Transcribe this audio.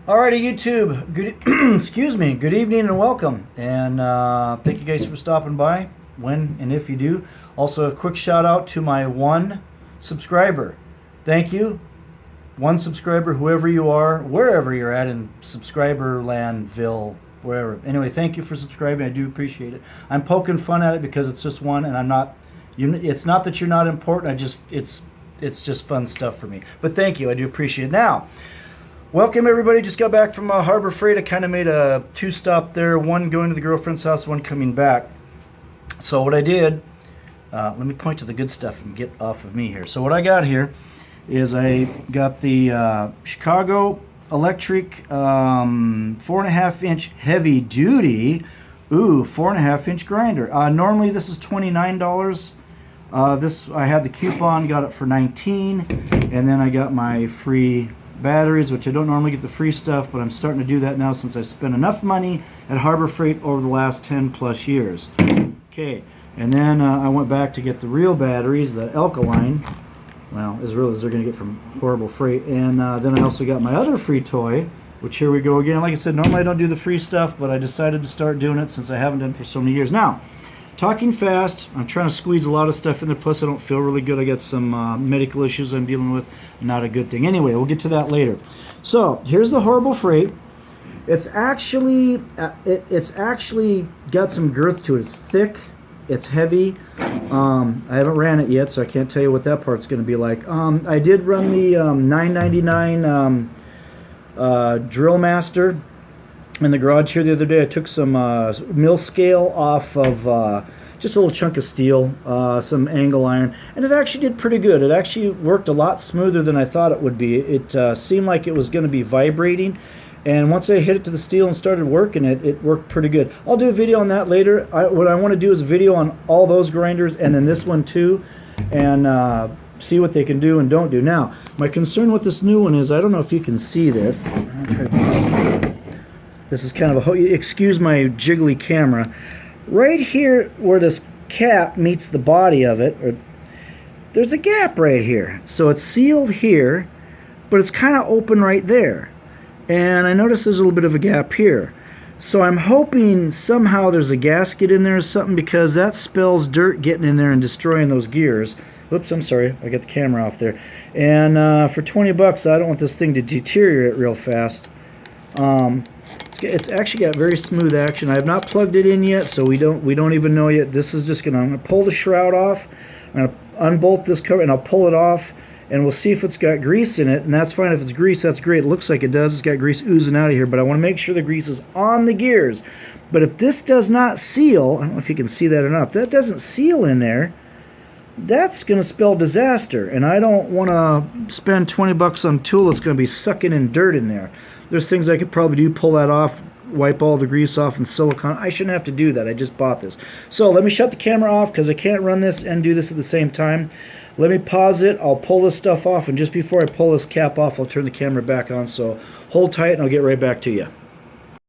Alrighty, YouTube. Good, excuse me. Good evening and welcome. And thank you guys for stopping by. When and if you do. Also, a quick shout out to my one subscriber. Thank you, one subscriber, whoever you are, wherever you're at in subscriber landville, wherever. Anyway, thank you for subscribing. I do appreciate it. I'm poking fun at it because it's just one, and I'm not. It's not that you're not important. It's just fun stuff for me. But thank you. I do appreciate it. Now. Welcome everybody. Just got back from Harbor Freight. I kind of made a two-stop there, one going to the girlfriend's house, one coming back. So what I did, let me point to the good stuff and get off of me here. So what I got here is I got the Chicago Electric 4.5 inch heavy duty, 4.5 inch grinder. Normally this is $29. This I had the coupon, got it for $19, and then I got my free batteries, which I don't normally get the free stuff, but I'm starting to do that now since I've spent enough money at Harbor Freight over the last 10 plus years. Okay, and then I went back to get the real batteries, the alkaline, well, as real as they're going to get from Horrible Freight, and then I also got my other free toy, which here we go again. Like I said, normally I don't do the free stuff, but I decided to start doing it since I haven't done it for so many years. Now, talking fast, I'm trying to squeeze a lot of stuff in there, plus I don't feel really good. I got some medical issues I'm dealing with, not a good thing. Anyway, we'll get to that later. So, here's the Horrible Freight. It's actually got some girth to it. It's thick, it's heavy. I haven't ran it yet, so I can't tell you what that part's going to be like. I did run the $9.99 Drill Master in the garage here the other day. I took some mill scale off of just a little chunk of steel, some angle iron, and it actually did pretty good. It actually worked a lot smoother than I thought it would be. It seemed like it was going to be vibrating, and once I hit it to the steel and started working it, it worked pretty good. I'll do a video on that later. What I want to do is a video on all those grinders and then this one too, and see what they can do and don't do. Now, my concern with this new one is, I don't know if you can see this. I'll try to do this. This is kind of a, excuse my jiggly camera. Right here where this cap meets the body of it, there's a gap right here. So it's sealed here, but it's kind of open right there. And I notice there's a little bit of a gap here. So I'm hoping somehow there's a gasket in there or something, because that spells dirt getting in there and destroying those gears. Oops, I'm sorry, I got the camera off there. And for 20 bucks, I don't want this thing to deteriorate real fast. It's actually got very smooth action. I have not plugged it in yet, so we don't even know yet. This is just I'm gonna pull the shroud off. I'm gonna unbolt this cover and I'll pull it off, and we'll see if it's got grease in it. And that's fine. If it's grease, that's great. It looks like it does. It's got grease oozing out of here, but I want to make sure the grease is on the gears. But if this does not seal, I don't know if you can see that or not. If that doesn't seal in there, that's going to spell disaster, and I don't want to spend 20 bucks on a tool that's going to be sucking in dirt in there. There's things I could probably do, pull that off, wipe all the grease off, and silicone. I shouldn't have to do that. I just bought this. So let me shut the camera off because I can't run this and do this at the same time. Let me pause it. I'll pull this stuff off, and just before I pull this cap off, I'll turn the camera back on. So hold tight, and I'll get right back to you.